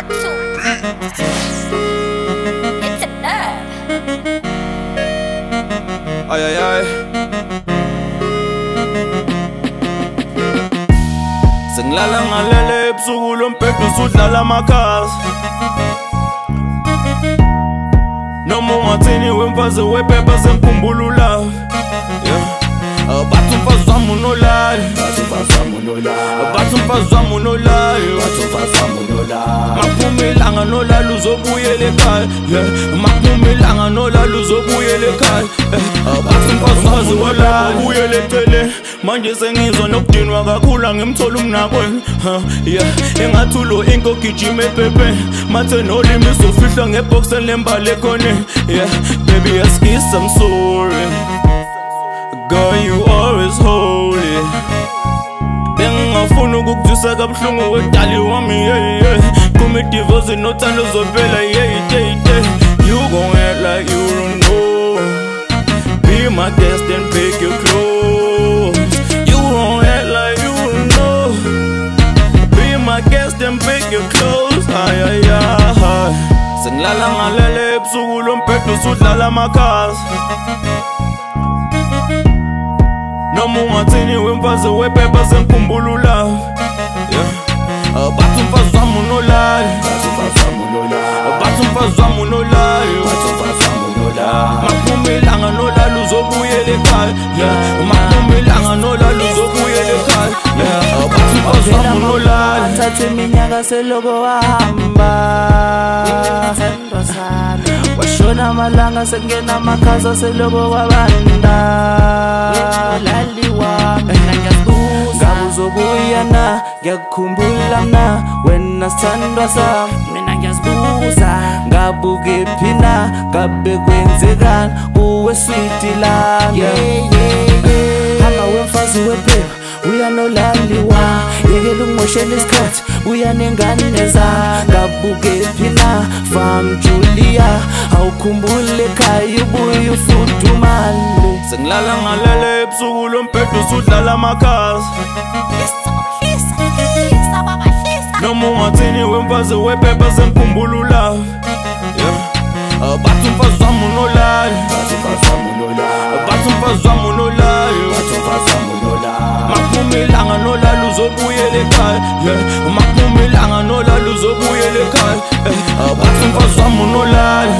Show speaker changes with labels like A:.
A: Batu. It's a nerve.
B: Ay, ay, ay. Sengilala ngalele ebusuku lombhedo usudlala amakhasi. Noma ungathini wemfazi wephepha sengikhumbula ulava. Bathi umfazi wami unolali, bathi umfazi wami unolali, makuphuma ilanga nolali uzobuyela ekhaya, makuphuma ilanga nolali uzobuyela ekhaya. Bathi umfazi wolali ubuyele eceleni, manje sengizwa nokudinwa kakhulu angimthola umnakweni. Engathi ulo inko ogijima ephepheni, mathe nolimi uzofihla ngebhokiseni lembali ekhoneni. Baby excuse, I'm sorry, girl, you always hold it. Bengingafuna ukukuzwisa kabuhlungu wedali wami, Kumi divorce nothando zophela, You gon' act like you don't know. Be my guest and pick your clothes. You gon' act like you don't know. Be my guest and pick your clothes. Ay, ay, ay. Sengilala ngalele ebusuku lombhedo usudlala amakhasi. Noma ungathini wemfazi wephepha sengikhumbula ulava. Bathi umfazi wami unolali, bathi umfazi wami unolali, makuphuma ilanga nolali uzobuyela ekhaya, makuphuma ilanga nolali uzobuyela ekhaya. Bathi umfazi wami unolali.
C: Thatha iminyaka seloko wahamba, washona amalanga sekungena amakhaza seloko wabanda. Ngabe uzobuya na, ngiyakukhumbula mna wena sithandwa sami. Mina ngiyazibuza ngabe ukephi na, ngabe kwenzekani kuwe sweetie lami. Hamba wemfazi wephepha uyanolaliwa, yekela ukungimoshela isikhathi uyanengane zami. Ngabe ukephi na Fam Julia, awukhumbule ekhaya ubuye ufudumale.
B: Sengilala ngalele ebusuku lombhedo usudlala amakhasi. Noma ungathini wemfazi wephepha sengikhumbula ulava. Bathi umfazi wami unolali, bathi umfazi wami unolali, makuphuma ilanga nolali uzobuyela ekhaya, makuphuma ilanga nolali uzobuyela ekhaya. Bathi umfazi wami unolali.